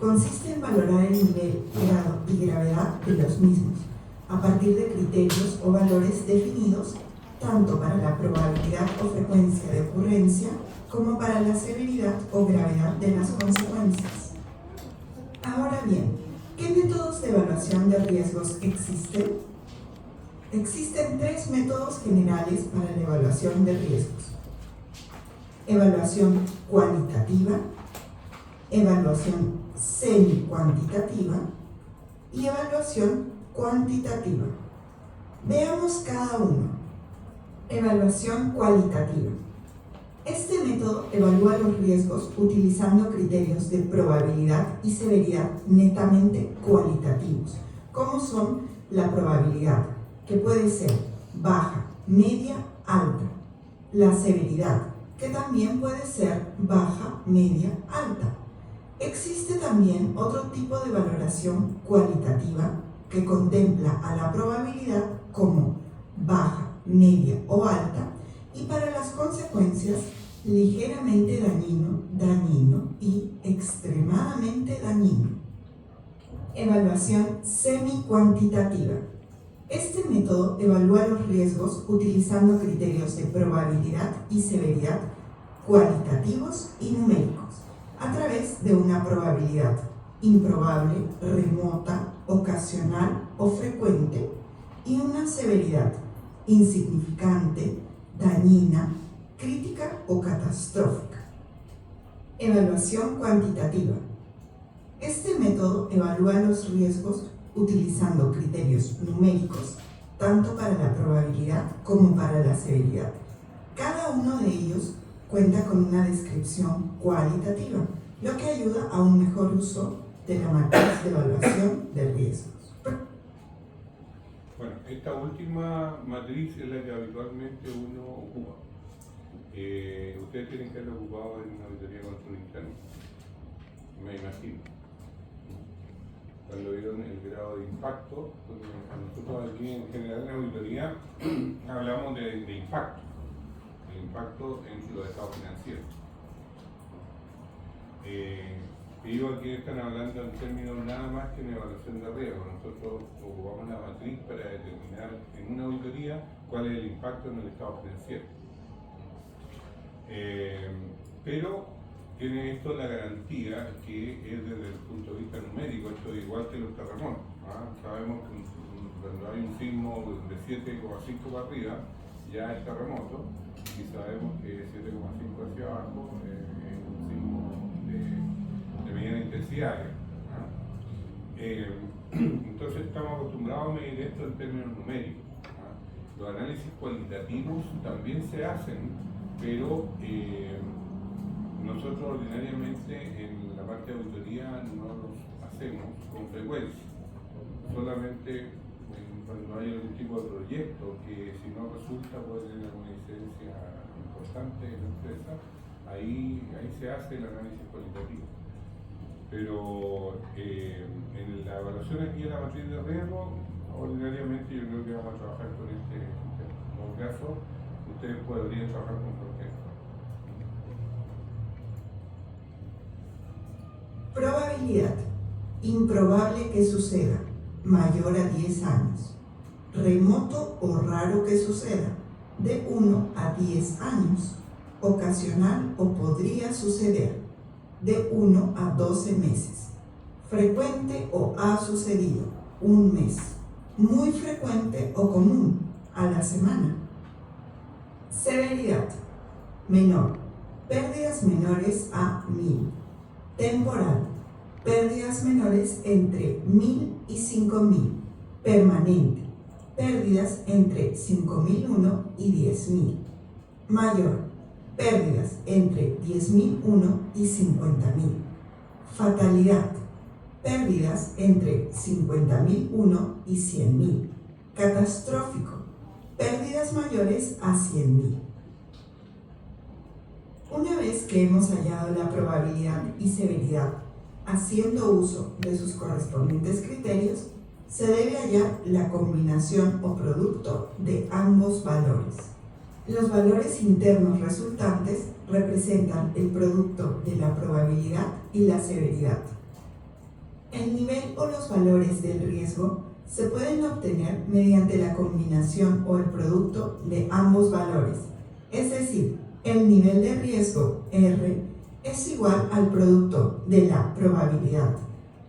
Consiste en valorar el nivel, grado y gravedad de los mismos, a partir de criterios o valores definidos tanto para la probabilidad o frecuencia de ocurrencia como para la severidad o gravedad de las consecuencias. Ahora bien, ¿qué métodos de evaluación de riesgos existen? Existen tres métodos generales para la evaluación de riesgos: evaluación cualitativa, evaluación semi-cuantitativa y evaluación cuantitativa. Veamos cada uno. Evaluación cualitativa. Este método evalúa los riesgos utilizando criterios de probabilidad y severidad netamente cualitativos, como son la probabilidad, que puede ser baja, media, alta; la severidad, que también puede ser baja, media, alta. Existe también otro tipo de valoración cualitativa que contempla a la probabilidad como baja, media o alta, y para las consecuencias ligeramente dañino, dañino y extremadamente dañino. Evaluación semi-cuantitativa. Este método evalúa los riesgos utilizando criterios de probabilidad y severidad cualitativos y numéricos, a través de una probabilidad improbable, remota, ocasional o frecuente, y una severidad insignificante, dañina, crítica o catastrófica. Evaluación cuantitativa. Este método evalúa los riesgos utilizando criterios numéricos, tanto para la probabilidad como para la severidad. Cada uno de ellos cuenta con una descripción cualitativa, lo que ayuda a un mejor uso de la matriz de evaluación de riesgos. Bueno, esta última matriz es la que habitualmente uno ocupa. Ustedes tienen que haberlo ocupado en una auditoría de control interno, me imagino. Cuando vieron el grado de impacto, nosotros aquí en general en la auditoría hablamos de impacto, el impacto en los estados financieros. Ellos aquí están hablando en términos nada más que en evaluación de riesgo. Nosotros ocupamos la matriz para determinar en una auditoría cuál es el impacto en el estado financiero. Pero tiene esto la garantía que es desde el punto de vista numérico. Esto es igual que los terremotos. Sabemos que cuando hay un sismo de 7,5 para arriba ya es terremoto, y sabemos que 7,5 hacia abajo es un sismo de mediana intensidad. Entonces estamos acostumbrados a medir esto en términos numéricos. Los análisis cualitativos también se hacen, pero nosotros ordinariamente en la parte de auditoría no los hacemos con frecuencia, solamente cuando hay algún tipo de proyecto que si no resulta puede tener alguna incidencia importante en la empresa, ahí se hace el análisis cualitativo. Pero en la evaluación aquí en la matriz de riesgo, ordinariamente yo creo que vamos a trabajar con este tema. En todo caso, ustedes podrían trabajar con cualquier. Probabilidad. Improbable que suceda, mayor a 10 años. Remoto o raro que suceda, de 1 a 10 años. Ocasional o podría suceder, de 1 a 12 meses. Frecuente o ha sucedido, 1 mes. Muy frecuente o común, a la semana. Severidad. Menor. Pérdidas menores a 1000. Temporal. Pérdidas menores entre 1000 y 5000. Permanente. Pérdidas entre 5001 y 10000. Mayor. Pérdidas entre 10.001 y 50.000. Fatalidad. Pérdidas entre 50.001 y 100.000. Catastrófico. Pérdidas mayores a 100.000. Una vez que hemos hallado la probabilidad y severidad, haciendo uso de sus correspondientes criterios, se debe hallar la combinación o producto de ambos valores. Los valores internos resultantes representan el producto de la probabilidad y la severidad. El nivel o los valores del riesgo se pueden obtener mediante la combinación o el producto de ambos valores, es decir, el nivel de riesgo R es igual al producto de la probabilidad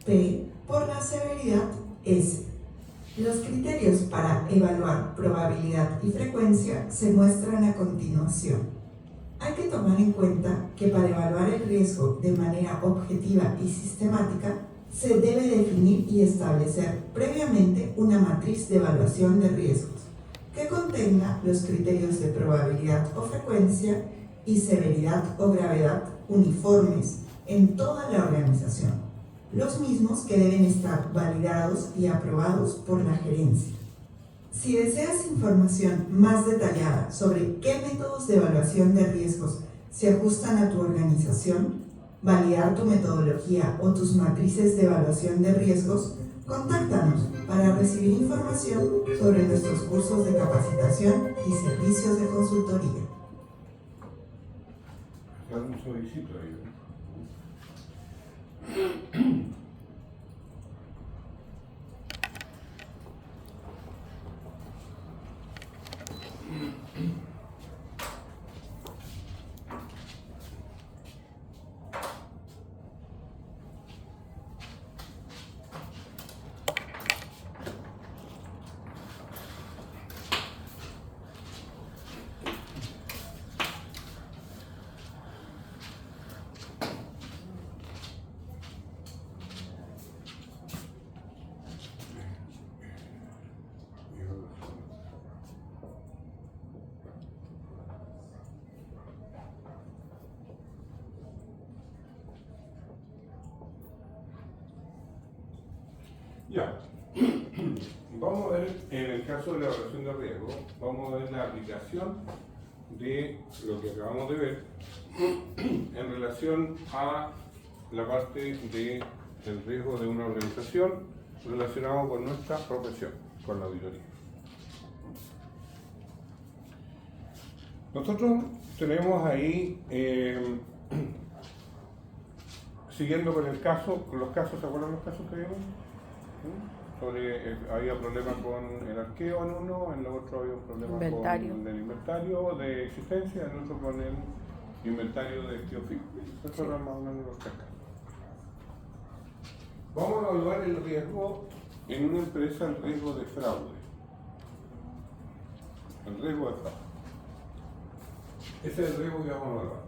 P por la severidad S. Los criterios para evaluar probabilidad y frecuencia se muestran a continuación. Hay que tomar en cuenta que para evaluar el riesgo de manera objetiva y sistemática, se debe definir y establecer previamente una matriz de evaluación de riesgos que contenga los criterios de probabilidad o frecuencia y severidad o gravedad uniformes en toda la organización, los mismos que deben estar validados y aprobados por la gerencia. Si deseas información más detallada sobre qué métodos de evaluación de riesgos se ajustan a tu organización, validar tu metodología o tus matrices de evaluación de riesgos, contáctanos para recibir información sobre nuestros cursos de capacitación y servicios de consultoría. Un suavecito ahí, ¿no? Ya, vamos a ver, en el caso de la evaluación de riesgo, vamos a ver la aplicación de lo que acabamos de ver en relación a la parte del riesgo de una organización relacionado con nuestra profesión, con la auditoría. Nosotros tenemos ahí, siguiendo con el caso, con los casos, ¿se acuerdan los casos que vimos? Había problemas con el arqueo en uno, en el otro había un problema con el inventario de existencia, en el otro con el inventario de tío fijo. Estos eran más o menos los tres casos. Vamos a evaluar el riesgo en una empresa, el riesgo de fraude. El riesgo de fraude. Ese es el riesgo que vamos a evaluar.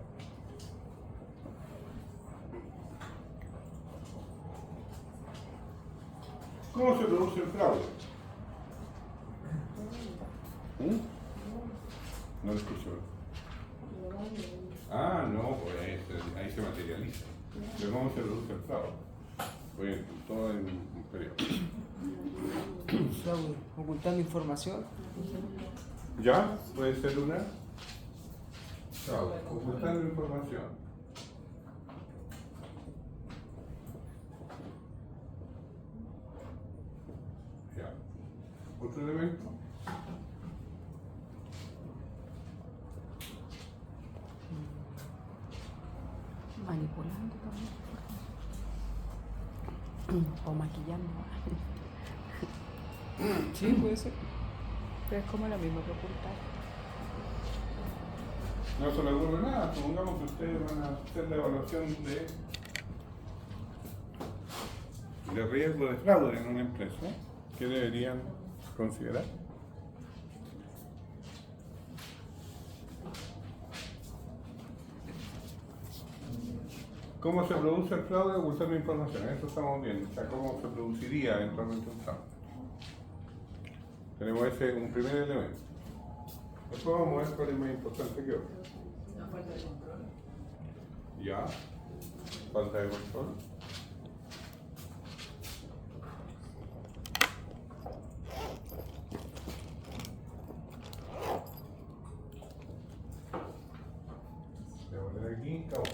¿Cómo se produce el fraude? No lo escucho. Ah, no, pues ahí se materializa. Pero ¿cómo se produce el fraude? Pues todo en un periodo. Fraude, ocultando información. ¿Ya? ¿Puede ser una? Fraude, ocultando información. Otro elemento. Manipulando también. O maquillando. Sí, puede ser. Pero es como lo mismo que ocultar. No se le ocurre nada. Supongamos que ustedes van a hacer la evaluación de riesgo de fraude en una empresa. ¿Qué deberían considerar? ¿Cómo se produce el fraude ocultando información? Eso estamos viendo. O sea, ¿cómo se produciría eventualmente un fraude? Tenemos ese un primer elemento. Después vamos a ver cuál es más importante que otro. La falta de control. Ya. Falta de control. Voy a poner aquí, cabo.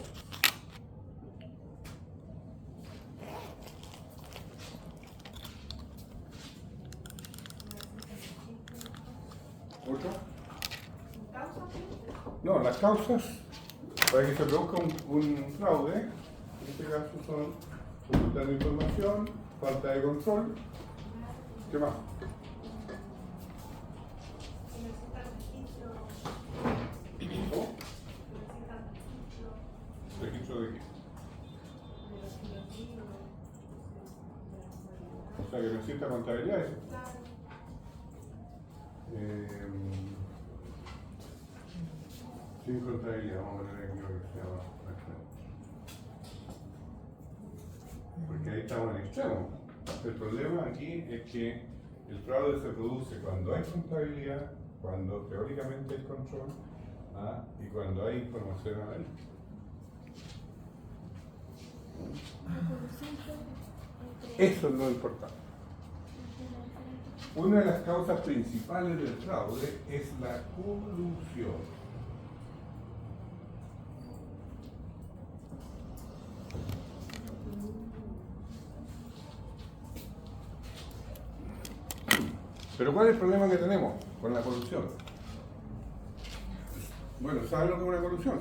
¿Otro? No, las causas para que se produzca un fraude, en este caso son ocultando información, falta de control. ¿Qué más? ¿Cómo? ¿Registro de qué? O sea, que necesita contabilidad eso. Sin contabilidad, vamos a poner aquí lo que se llama extremo. Porque ahí estamos en extremo. El problema aquí es que el fraude se produce cuando hay contabilidad, cuando teóricamente hay control, y cuando hay información analítica. Eso es lo importante. Una de las causas principales del fraude es la colusión. Pero ¿cuál es el problema que tenemos con la colusión? Bueno, ¿saben lo que es una colusión?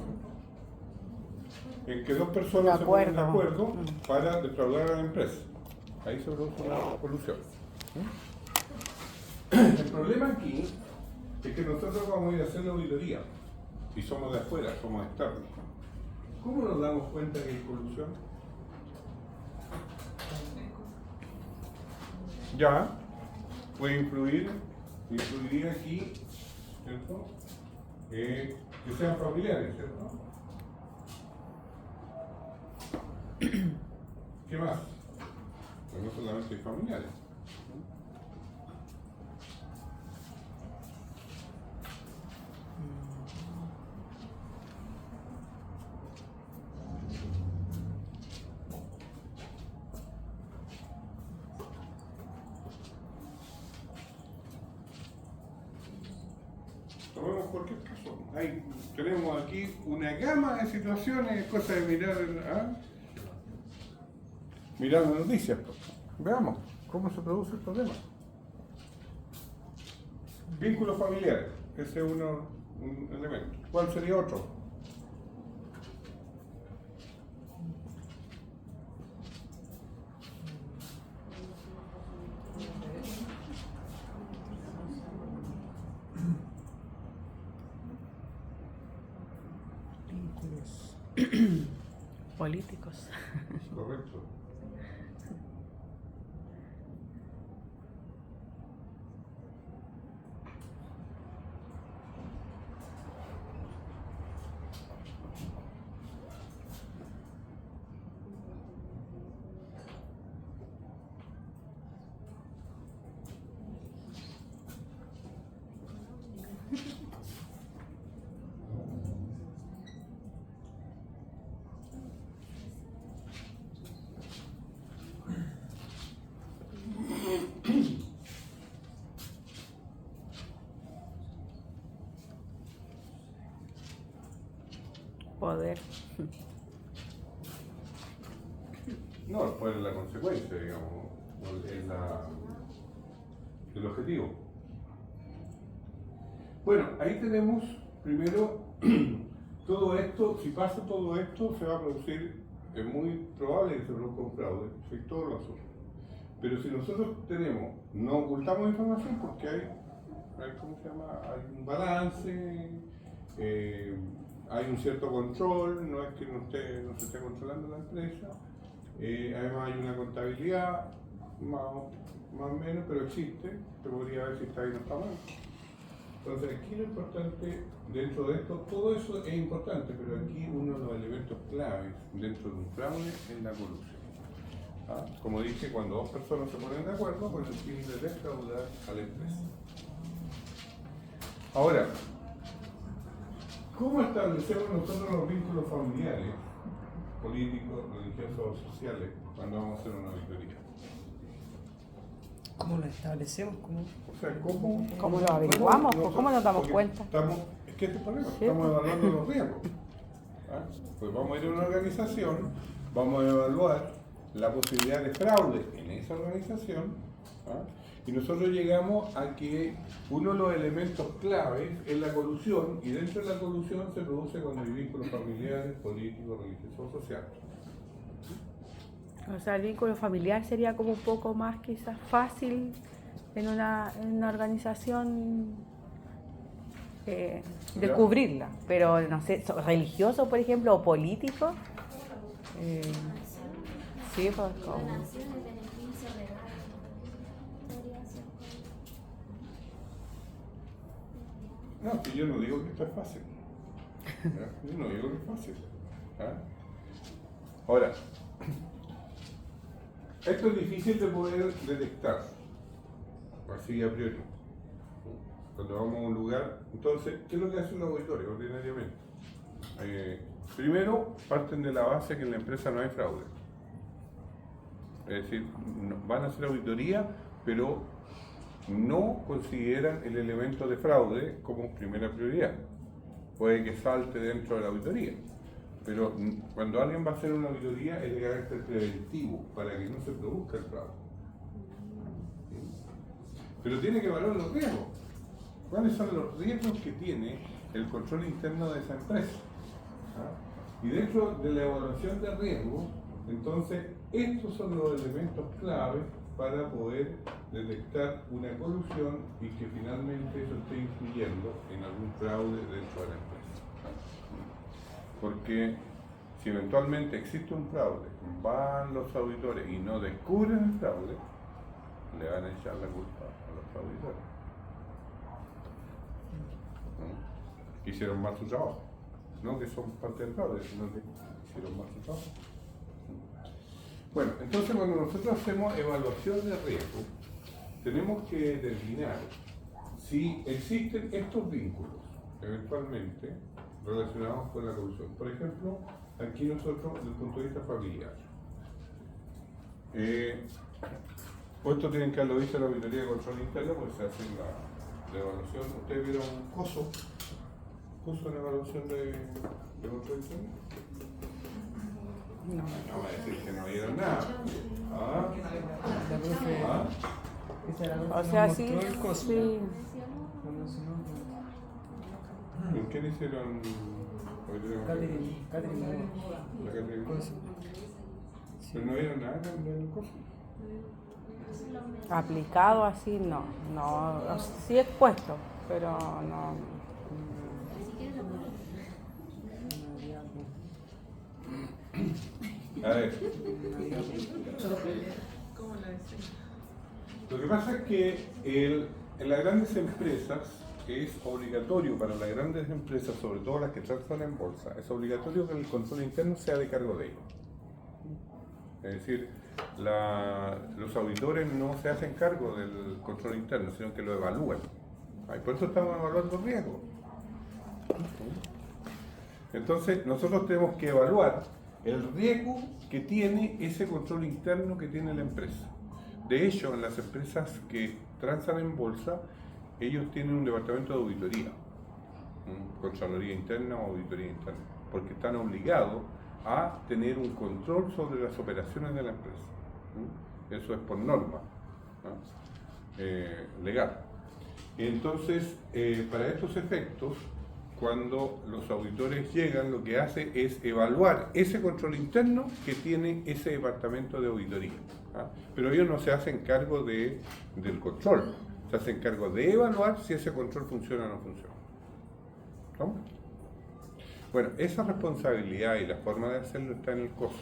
En que dos personas se ponen de acuerdo para defraudar a la empresa. Ahí se produce una colusión. El problema aquí es que nosotros vamos a ir a hacer la auditoría y somos de afuera, somos externos. ¿Cómo nos damos cuenta que hay colusión? Ya, puede influiría aquí, ¿cierto? Que sean familiares, ¿cierto? ¿Qué más? Pues no solamente hay familiares. Tomemos cualquier caso. Tenemos aquí una gama de situaciones, cosa de mirar las noticias. Veamos cómo se produce el problema. Vínculos familiares, ese es un elemento. ¿Cuál sería otro? Políticos. Correcto. Poder. No, el poder es la consecuencia, digamos, es el objetivo. Bueno, ahí tenemos primero todo esto. Si pasa todo esto, se va a producir, es muy probable que se produzca un fraude, si todos lo asumen. Pero si nosotros no ocultamos información porque ¿cómo se llama? Hay un balance, hay un cierto control, no es que no se esté controlando la empresa, además hay una contabilidad, más o menos, pero existe, se podría ver si está bien o está mal. Entonces aquí lo importante dentro de esto, todo eso es importante, pero aquí uno de los elementos claves dentro de un fraude es la colusión. Como dije, cuando dos personas se ponen de acuerdo con el fin de defraudar a la empresa. Ahora, ¿cómo establecemos nosotros los vínculos familiares, políticos, religiosos o sociales cuando vamos a hacer una auditoría? ¿Cómo lo establecemos? O sea, ¿cómo lo averiguamos? ¿Cómo nos damos cuenta? Es que este es el problema, estamos evaluando los riesgos. Pues vamos a ir a una organización, vamos a evaluar la posibilidad de fraude en esa organización, y nosotros llegamos a que uno de los elementos claves es la colusión, y dentro de la colusión se produce cuando hay vínculos familiares, políticos, religiosos o sociales. O sea, el vínculo familiar sería como un poco más quizás fácil en una organización Ya. descubrirla, pero no sé, religioso por ejemplo o político, eh, sí, pues como... Donación y beneficio, regalo. Podría ser No, si yo no digo que esto es fácil. ¿Ya? Yo no digo que es fácil. ¿Ya? Ahora, esto es difícil de poder detectar, así a priori. Cuando vamos a un lugar, entonces, ¿qué es lo que hace un auditorio ordinariamente? Primero, parten de la base que en la empresa no hay fraude. Es decir, van a hacer auditoría, pero no consideran el elemento de fraude como primera prioridad. Puede que salte dentro de la auditoría, pero cuando alguien va a hacer una auditoría es de carácter preventivo, para que no se produzca el fraude. Pero tiene que evaluar los riesgos. ¿Cuáles son los riesgos que tiene el control interno de esa empresa? ¿Ah? Y dentro de la evaluación de riesgos, entonces, estos son los elementos clave para poder detectar una colusión y que finalmente eso esté influyendo en algún fraude dentro de la empresa. Porque si eventualmente existe un fraude, van los auditores y no descubren el fraude, le van a echar la culpa a los auditores. ¿No? Hicieron mal su trabajo. No que son parte del fraude, sino que hicieron mal su trabajo. Bueno, entonces cuando nosotros hacemos evaluación de riesgo, tenemos que determinar si existen estos vínculos, eventualmente, relacionados con la corrupción. Por ejemplo, aquí nosotros, desde el punto de vista familiar, esto tienen que haberlo visto en la auditoría de control interno, porque se hace la evaluación. ¿Ustedes vieron un curso en evaluación de control interno? No. No va a decir que no vieron nada. ¿Ah? La profe, ¿Ah? esa era la profe O que sea, nos sí, mostró el coso. sí. ¿En qué le hicieron? Catherine, La Catherine. coso. Pero no vieron nada en el curso. Aplicado así, no, sí expuesto, pero no. A ver. Lo que pasa es que en las grandes empresas es obligatorio para las grandes empresas, sobre todo las que transan en bolsa, es obligatorio que el control interno sea de cargo de ellos. Es decir, los auditores no se hacen cargo del control interno, sino que lo evalúan. Y por eso estamos evaluando riesgos. Entonces, nosotros tenemos que evaluar el riesgo que tiene ese control interno que tiene la empresa. De hecho, en las empresas que transan en bolsa, ellos tienen un departamento de auditoría, Contraloría Interna o Auditoría Interna, porque están obligados a tener un control sobre las operaciones de la empresa. Eso es por norma, ¿no? Legal. Entonces, para estos efectos, cuando los auditores llegan, lo que hace es evaluar ese control interno que tiene ese departamento de auditoría. Pero ellos no se hacen cargo del control, se hacen cargo de evaluar si ese control funciona o no funciona. ¿No? Bueno, esa responsabilidad y la forma de hacerlo está en el COSO.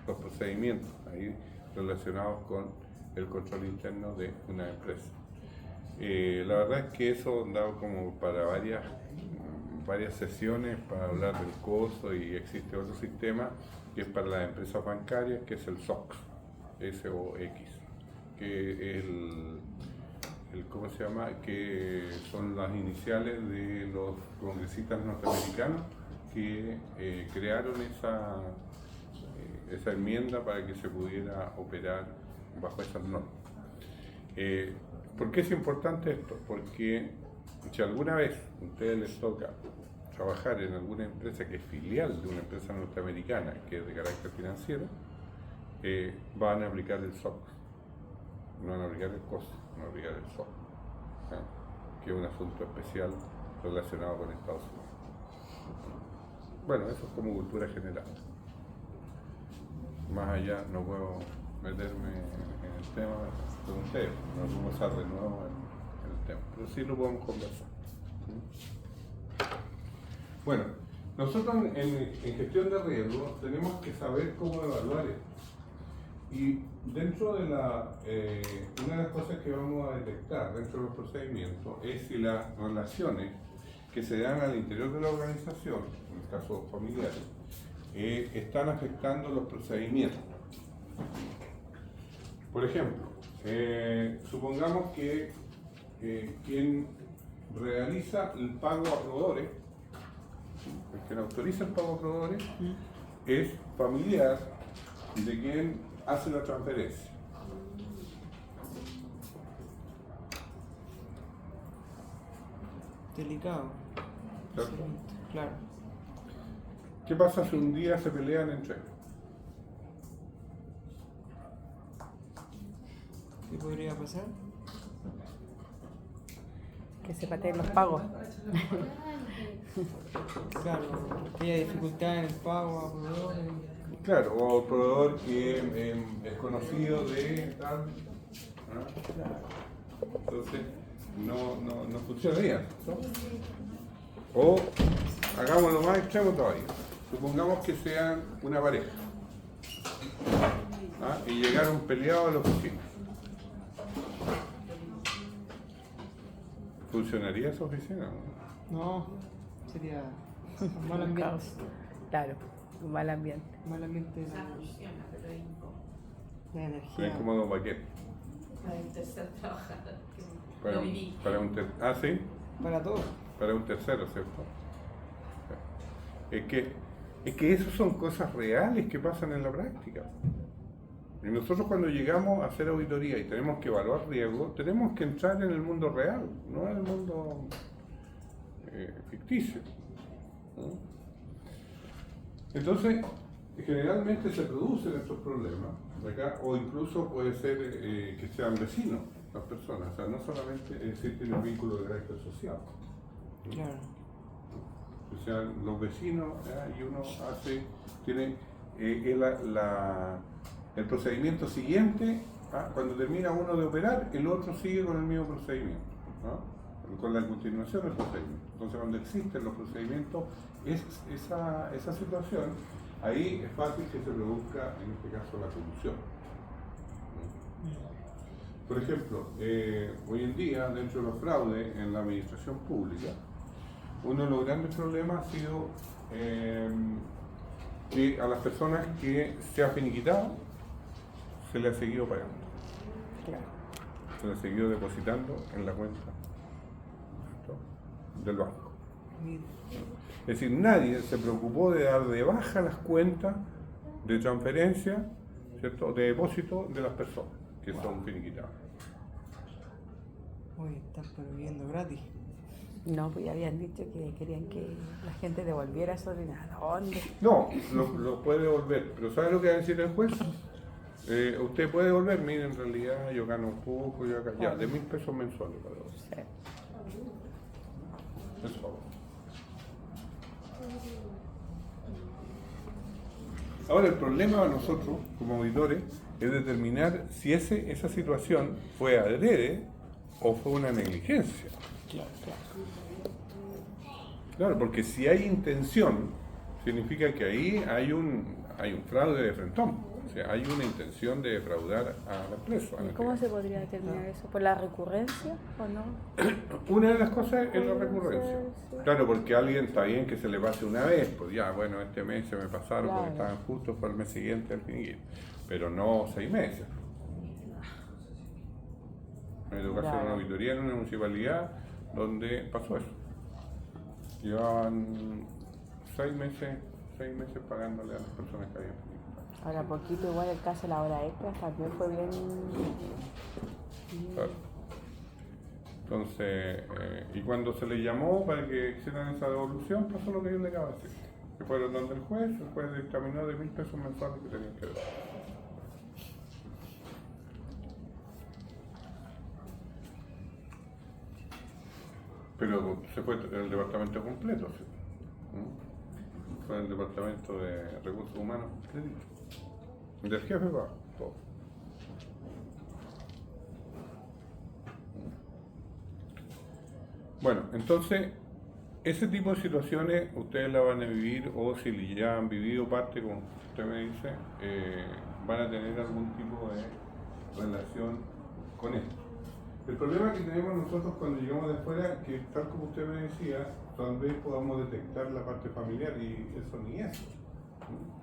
Los procedimientos ahí relacionados con el control interno de una empresa. La verdad es que eso da como para varias sesiones para hablar del COSO, y existe otro sistema que es para las empresas bancarias, que es el SOX, SOX, que es ¿cómo se llama? Que son las iniciales de los congresistas norteamericanos que crearon esa enmienda para que se pudiera operar bajo esas normas. ¿Por qué es importante esto? Porque si alguna vez a ustedes les toca trabajar en alguna empresa que es filial de una empresa norteamericana que es de carácter financiero, van a aplicar el SOX, no van a aplicar el COSO, van a aplicar el SOX, que es un asunto especial relacionado con Estados Unidos. Bueno, eso es como cultura general. más allá no puedo meterme en el tema de ustedes, no podemos estar de nuevo en el tema, pero sí lo podemos conversar. Bueno, nosotros en gestión de riesgo tenemos que saber cómo evaluar esto. Y dentro de una de las cosas que vamos a detectar dentro de los procedimientos es si las relaciones que se dan al interior de la organización, en el caso familiares, están afectando los procedimientos. Por ejemplo, supongamos que quien realiza el pago a proveedores, quien autoriza el pago a proveedores, es familiar de quien hace la transferencia. Delicado. ¿Cierto? Claro. ¿Qué pasa si un día se pelean entre ellos? ¿Qué podría pasar? Que se pateen los pagos. Claro, que haya dificultad en el pago a proveedores. Claro, o el proveedor que es conocido de tal. ¿No? Entonces, no funcionaría, ¿no? O hagámoslo más extremo todavía. Supongamos que sean una pareja, ¿ah? Y llegaron peleados a la oficina. ¿Funcionaría esa oficina? No, sería mal ambiente. Caos. Claro, un mal ambiente. Mal ambiente de la Pero energía. incómodo para qué? Para el tercer trabajador. Para Lo un, viví. para un sí, Para todos. para un tercero, ¿cierto? Es que esas son cosas reales que pasan en la práctica. Y nosotros cuando llegamos a hacer auditoría y tenemos que evaluar riesgo, tenemos que entrar en el mundo real, no en el mundo ficticio, ¿no? Entonces, generalmente se producen estos problemas, ¿verdad? O incluso puede ser que sean vecinos las personas, o sea, no solamente es decir, tienen vínculo de carácter social. ¿no? Claro. O sea, los vecinos, y uno tiene el procedimiento siguiente, cuando termina uno de operar, el otro sigue con el mismo procedimiento, ¿no? Con la continuación del procedimiento. Entonces, cuando existen los procedimientos, esa situación, ahí es fácil que se produzca, en este caso, la corrupción. Por ejemplo, hoy en día, dentro de los fraudes en la administración pública, uno de los grandes problemas ha sido que a las personas que se ha finiquitado se le ha seguido pagando. Claro. Se le ha seguido depositando en la cuenta, ¿cierto?, del banco. Es decir, nadie se preocupó de dar de baja las cuentas de transferencia, ¿cierto?, de depósito de las personas que son finiquitadas. Uy, están viviendo gratis. No, pues ya habían dicho que querían que la gente devolviera eso de nada. ¿Dónde? No, lo puede devolver, pero ¿sabe lo que va a decir el juez? Usted puede devolver, mire, en realidad yo gano un poco, yo acá, ya, de 1.000 pesos mensuales para devolver. Sí. Eso. Ahora, el problema de nosotros, como auditores, es determinar si esa situación fue adrede o fue una negligencia. Claro, claro. Claro, porque si hay intención, significa que ahí hay un fraude de frentón. O sea, hay una intención de defraudar a la empresa. ¿Y cómo se podría determinar eso? ¿Por la recurrencia o no? Una de las cosas es la recurrencia. Sí. Claro, porque a alguien está bien que se le pase una vez, pues ya, bueno, este mes se me pasaron porque Claro. estaban justos para el mes siguiente al finiquito, pero no 6 meses. Me tocó hacer Claro. una auditoría en una municipalidad donde pasó eso. Llevaban 6 meses pagándole a las personas que habían finiquitado. Ahora, poquito igual el caso de la hora extra también fue bien. Claro. Entonces, y cuando se le llamó para que hicieran esa devolución, pasó lo que yo le acabo de decir. Que fueron donde el juez dictaminó de 1.000 pesos mensuales que tenían que dar. Pero se fue el departamento completo, ¿sí? ¿Mm? Fue el departamento de recursos humanos completito. Del jefe va todo. Bueno, entonces, ese tipo de situaciones ustedes la van a vivir, o si ya han vivido parte, como usted me dice, van a tener algún tipo de relación con esto. El problema que tenemos nosotros cuando llegamos de afuera, que tal como usted me decía, tal vez podamos detectar la parte familiar, y eso ni es.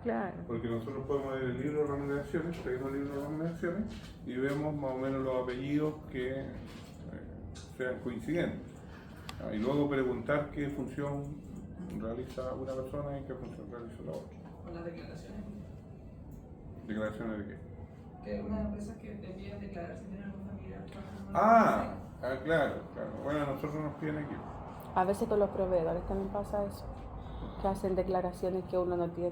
Claro. Porque nosotros podemos ver el libro de remuneraciones, pedimos el libro de remuneraciones y vemos más o menos los apellidos que sean coincidentes. Y luego preguntar qué función realiza una persona y qué función realiza la otra. Con las declaraciones. ¿Declaraciones de qué? Que hay unas empresas que te piden declarar si tienen algún familiar trabajando en Claro, claro. Bueno, a nosotros nos piden aquí. A veces con los proveedores también pasa eso, que hacen declaraciones que uno no tiene...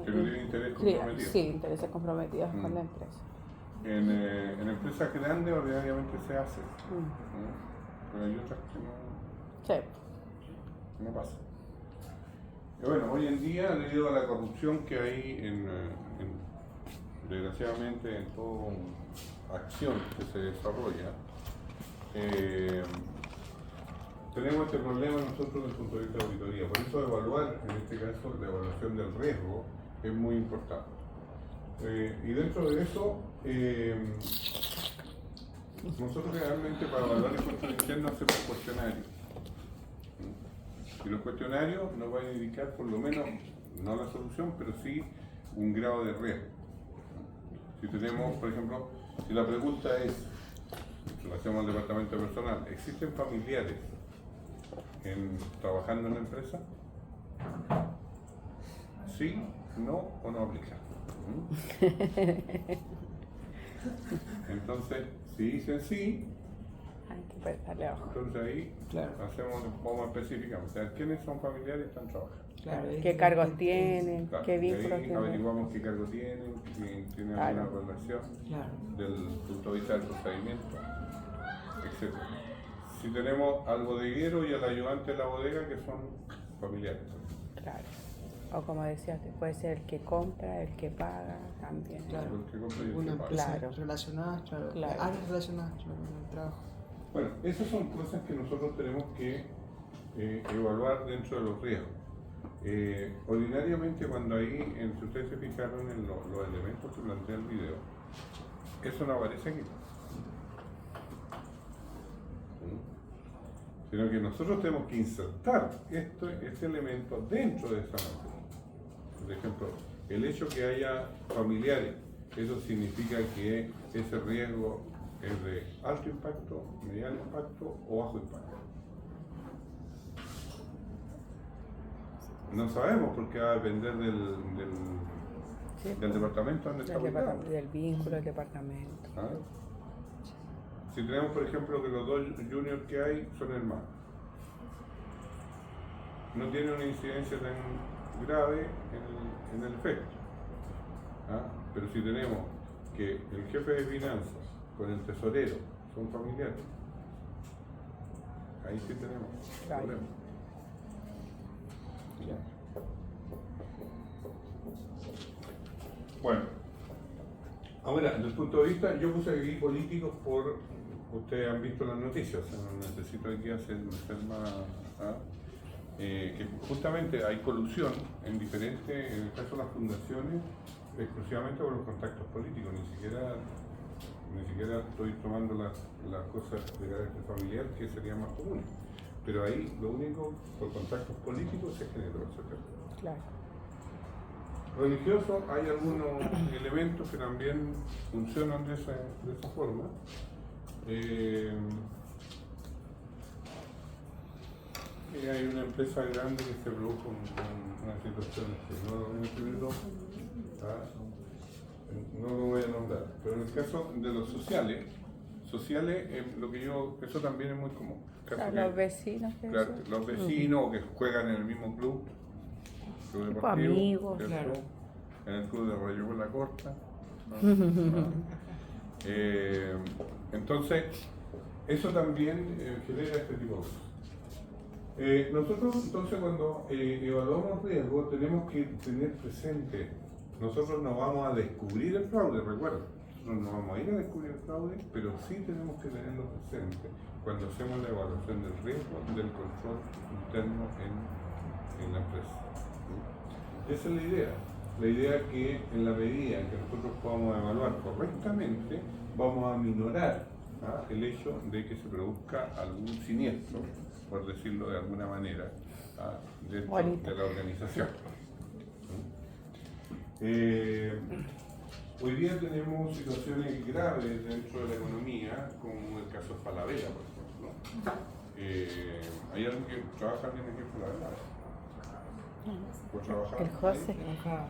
Que no tiene interés comprometido. Sí, intereses comprometidos con la empresa. En empresas grandes ordinariamente se hace. Pero hay otras que no. Sí. No pasa. Y bueno, hoy en día, debido a la corrupción que hay desgraciadamente en toda acción que se desarrolla, tenemos este problema nosotros desde el punto de vista de auditoría. Por eso evaluar, en este caso, la evaluación del riesgo es muy importante. Y dentro de eso, nosotros realmente para evaluar el control interno hacemos cuestionarios. Y los cuestionarios nos van a indicar por lo menos, no la solución, pero sí un grado de riesgo. Si tenemos, por ejemplo, si la pregunta es, en relación al departamento personal, ¿existen familiares trabajando en la empresa? ¿Sí, no o no aplica? Entonces, si dicen sí, Hay que prestarle ojo. entonces ahí Claro. vamos a especificar, o sea, quiénes son familiares y están trabajando. Claro, ¿Qué cargos tienen? Claro, ¿Qué y vínculos ahí tienen? averiguamos qué cargo tienen, si tienen Claro. alguna relación Claro. del punto de vista del procedimiento, etc. Si tenemos al bodeguero y al ayudante de la bodega que son familiares. Claro. O como decías, puede ser el que compra, el que paga también. Claro. El que compra y el Una que paga. empresa Claro. relacionada, claro. Claro. Áreas relacionadas, claro, con el trabajo. Bueno, esas son cosas que nosotros tenemos que evaluar dentro de los riesgos. Ordinariamente cuando ahí, si ustedes se fijaron en los elementos que plantea el video, eso no aparece aquí. Sino que nosotros tenemos que insertar este elemento dentro de esa materia. Por ejemplo, el hecho que haya familiares, eso significa que ese riesgo es de alto impacto, mediano impacto o bajo impacto. No sabemos porque va a depender Sí, del departamento donde está ubicado. del vínculo del departamento. ¿Ah? Si tenemos, por ejemplo, que los dos juniors que hay son hermanos, no tiene una incidencia tan grave en el efecto. ¿Ah? Pero si tenemos que el jefe de finanzas con el tesorero son familiares, ahí sí tenemos Claro. problemas. Ya. Bueno, ahora, desde el punto de vista, yo puse aquí políticos por, ustedes han visto las noticias, o sea, no necesito aquí hacer más, que justamente hay colusión en diferentes, en el caso de las fundaciones, exclusivamente por los contactos políticos, ni siquiera estoy tomando las cosas de carácter familiar que serían más comunes. Pero ahí lo único, por contactos políticos, se generó ese tema. Claro. Religioso, hay algunos elementos que también funcionan de esa forma. Y hay una empresa grande que se produjo una situación así. No, en este minuto, no lo voy a nombrar, pero en el caso de los sociales, lo que eso también es muy común. Claro, los vecinos. que Claro, dicen. los vecinos que juegan en el mismo club Tipo deportivo, amigos, ¿cierto? claro. En el club de Rayo por la Corta. Entonces, eso también genera este tipo de cosas. Nosotros, entonces, cuando evaluamos riesgo, tenemos que tener presente Nosotros no vamos a descubrir el fraude, recuerda. Nosotros no vamos a ir a descubrir el fraude, pero sí tenemos que tenerlo presente cuando hacemos la evaluación del riesgo del control interno en la empresa. ¿Sí? Esa es la idea. La idea es que en la medida en que nosotros podamos evaluar correctamente, vamos a minorar el hecho de que se produzca algún siniestro, por decirlo de alguna manera, dentro de la organización. Hoy día tenemos situaciones graves dentro de la economía, como el caso Falabella, por ejemplo. ¿Hay alguien que trabaja en Falabella? ¿Por trabajar? El José. Trabajaba.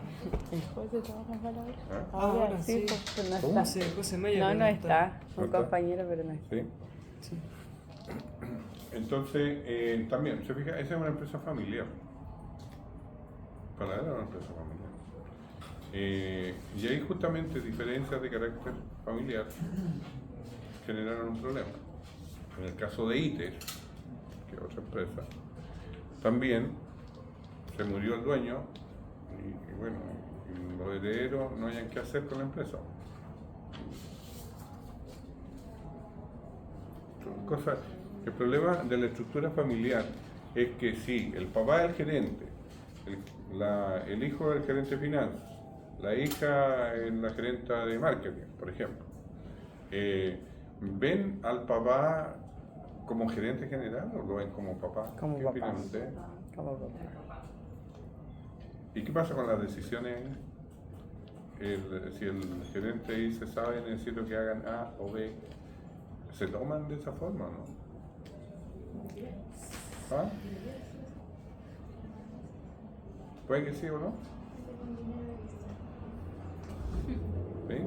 El José trabaja en Falabella. Ahora sí, sí. pues no ¿Cómo? está. José Mella. No, pero no está. ¿No Un está? compañero, pero no está. ¿Sí? Sí. Entonces, también, se fija, esa es una empresa familiar. Falabella es una empresa familiar. Y ahí justamente diferencias de carácter familiar generaron un problema. En el caso de ITES, que es otra empresa, también se murió el dueño y bueno, los herederos no hayan qué hacer con la empresa. Son cosas, el problema de la estructura familiar es que si el papá es el gerente, el hijo es el gerente de finanzas, la hija es la gerenta de marketing, por ejemplo, ¿ven al papá como gerente general o lo ven como papá? Como ¿Qué papá. opinan ustedes? Como papá. ¿Y qué pasa con las decisiones? Si el gerente dice, sabe, necesito que hagan A o B, ¿se toman de esa forma o no? ¿Ah? ¿Puede que sí o no? ¿Sí?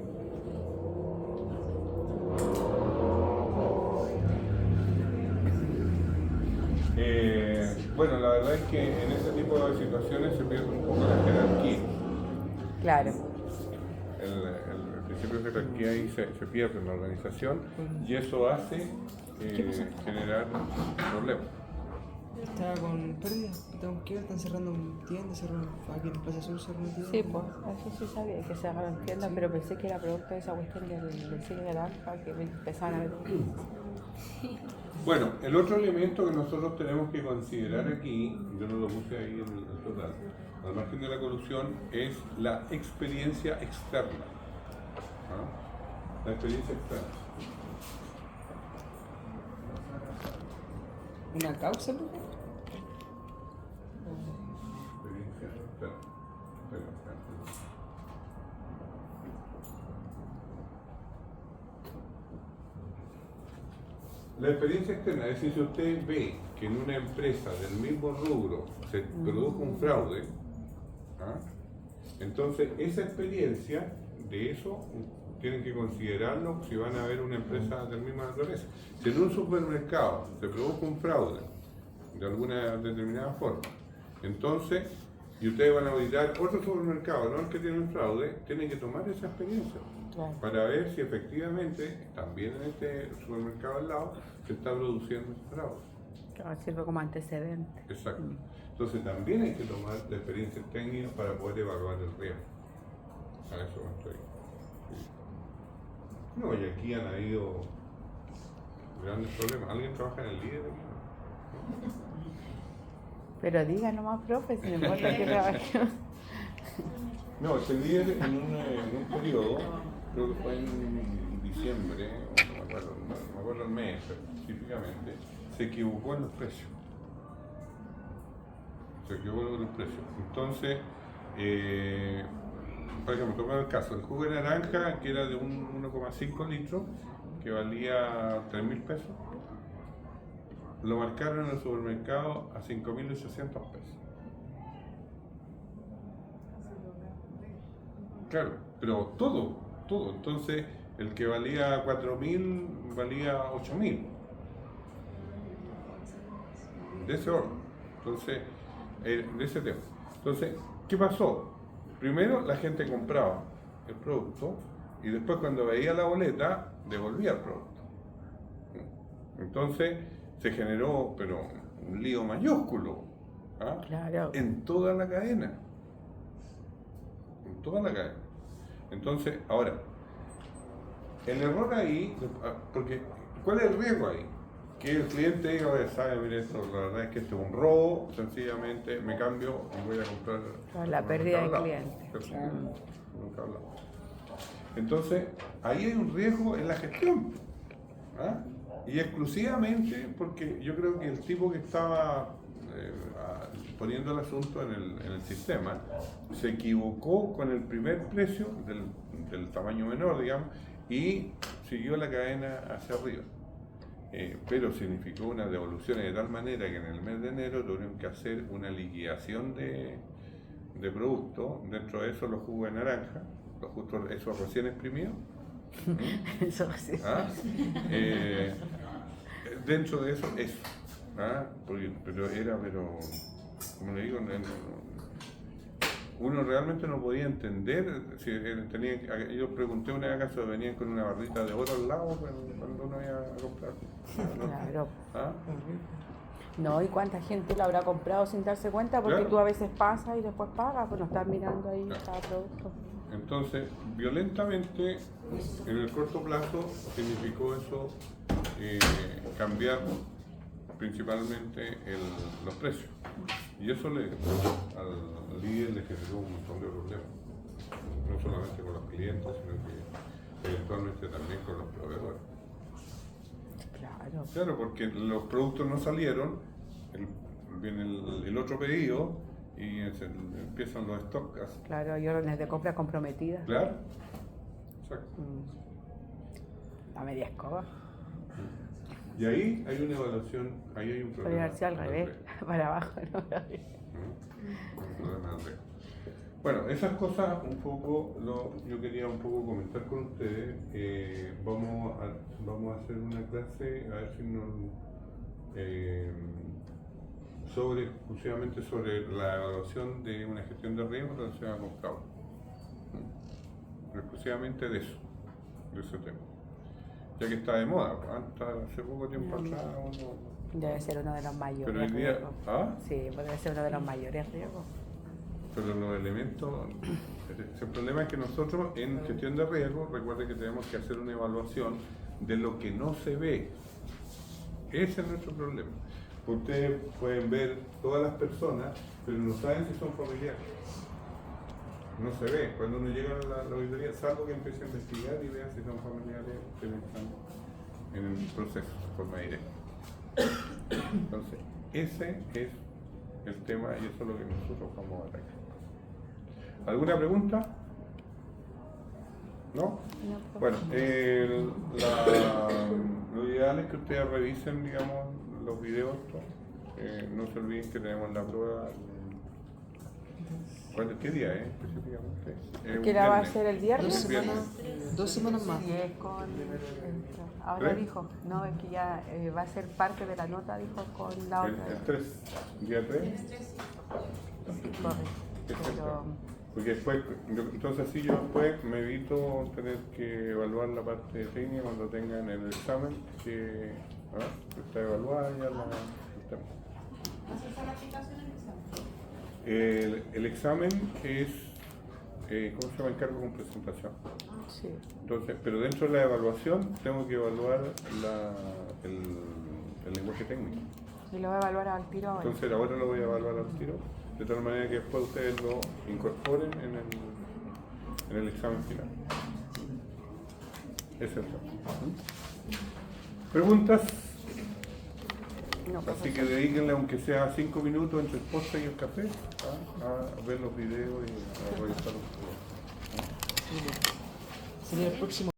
Bueno, la verdad es que en ese tipo de situaciones se pierde un poco la jerarquía. Claro. El principio de jerarquía ahí se pierde en la organización y eso hace generar problemas. Estaba con pérdidas, estamos que están cerrando tiendas, cerrando aquí en Plaza Sur, cerrando tiendas. Sí, pues, eso sí sabía que se agarran tiendas, pero pensé que era producto de esa cuestión del cine de naranja que empezaban a ver. Bueno, el otro elemento que nosotros tenemos que considerar aquí, yo no lo puse ahí en el total, al margen de la colusión, es la experiencia externa. ¿Ah? La experiencia externa. ¿Una causa, ¿no? Experiencia externa. Espera. La experiencia externa, es decir, si usted ve que en una empresa del mismo rubro se produjo un fraude, ¿ah? Entonces esa experiencia de eso tienen que considerarlo si van a ver una empresa del misma naturaleza. Si en un supermercado se produjo un fraude de alguna determinada forma, entonces, y ustedes van a auditar otro supermercado, no el que tiene un fraude, tienen que tomar esa experiencia. Claro. Para ver si efectivamente también en este supermercado al lado se está produciendo ese fraude. Claro, sirve como antecedente. Exacto. Entonces también hay que tomar la experiencia técnica para poder evaluar el riesgo. A eso me estoy. Sí. No, y aquí han habido grandes problemas. ¿Alguien trabaja en el líder aquí? Pero diga nomás, profe, si no importa que trabajemos. No, el líder en un periodo, creo que fue en diciembre, no me acuerdo el mes específicamente, se equivocó en los precios. Entonces, por ejemplo, tomemos el caso, el jugo de naranja, que era de un 1,5 litros, que valía 3.000 pesos, lo marcaron en el supermercado a 5.800 pesos. Claro, pero todo. Entonces, el que valía 4.000 valía 8.000. De ese orden. Entonces, de ese tema. Entonces, ¿qué pasó? Primero, la gente compraba el producto y después, cuando veía la boleta, devolvía el producto. Entonces, se generó, pero un lío mayúsculo, ¿ah? Claro. En toda la cadena. toda la cadena. Entonces, ahora, el error ahí, porque ¿cuál es el riesgo ahí? Que el cliente diga, oye, sabe, mire, esto, la verdad es que esto es un robo, sencillamente me cambio y voy a comprar. La pérdida de Nunca clientes. hablamos, Claro. Nunca hablamos. Entonces, ahí hay un riesgo en la gestión. ¿Ah? Y exclusivamente porque yo creo que el tipo que estaba poniendo el asunto en el sistema se equivocó con el primer precio del tamaño menor, digamos, y siguió la cadena hacia arriba. Pero significó unas devoluciones de tal manera que en el mes de enero tuvieron que hacer una liquidación de productos, dentro de eso los jugos de naranja, esos recién exprimidos. Eso sí. ¿Ah? Dentro de eso, ¿ah? Pero como le digo, uno realmente no podía entender. Si yo pregunté una vez acaso venían con una barrita de oro al lado cuando uno iba a comprar. Claro. ¿Ah? No, ¿y cuánta gente lo habrá comprado sin darse cuenta? Porque Claro. tú a veces pasas y después pagas, pues no estás mirando ahí Claro. cada producto. Entonces, violentamente, en el corto plazo, significó eso cambiar principalmente los precios. Y eso al líder le generó un montón de problemas. No solamente con los clientes, sino que eventualmente también con los proveedores. Claro. Claro, porque los productos no salieron, viene el otro pedido y empiezan los stocks. Claro, hay órdenes de compra comprometidas. Claro. Exacto. La media escoba. Y ahí hay una evaluación, ahí hay un problema. Podría haber sido al revés, para abajo, ¿no? Un problema al revés. Bueno, esas cosas un poco, yo quería un poco comentar con ustedes. Vamos a hacer una clase, a ver si nos... exclusivamente sobre la evaluación de una gestión de riesgo relacionada con fraude. Exclusivamente de eso, de ese tema. Ya que está de moda, hasta hace poco tiempo atrás Debe ser uno de los mayores pero hoy día, riesgos. ¿ah? Sí, debe ser uno de los mayores riesgos. Pero los elementos, el problema es que nosotros en gestión de riesgo, recuerden que tenemos que hacer una evaluación de lo que no se ve. Ese es nuestro problema. Ustedes pueden ver todas las personas, pero no saben si son familiares. No se ve. Cuando uno llega a la auditoría, salvo que empiece a investigar y vea si son familiares que están en el proceso de forma directa. Entonces, ese es el tema y eso es lo que nosotros vamos a atacar. ¿Alguna pregunta? ¿No? Bueno, lo ideal es que ustedes revisen, digamos, los videos. No se olviden que tenemos la prueba. ¿Qué día es específicamente? ¿Qué la va a hacer el viernes? Dos semanas más. Sí, es con... Ahora ¿Tres? dijo, no, es que ya va a ser parte de la nota, dijo, con la otra. El 3, día 3. Pero, Porque después, entonces así yo después me evito tener que evaluar la parte técnica cuando tengan el examen que está evaluada ya la... ¿Haces la aplicación en el examen? El examen es, ¿cómo se llama? Encargo con presentación. sí. Entonces, pero dentro de la evaluación tengo que evaluar el lenguaje técnico. Y lo va a evaluar al tiro ahora. Entonces ahora lo voy a evaluar al tiro, de tal manera que después ustedes lo incorporen en el examen final. Ese es el tema. ¿Preguntas? No, pues, Así que dedíquenle aunque sea 5 minutos entre el postre y el café a ver los videos y a revisar los videos. Sería el próximo.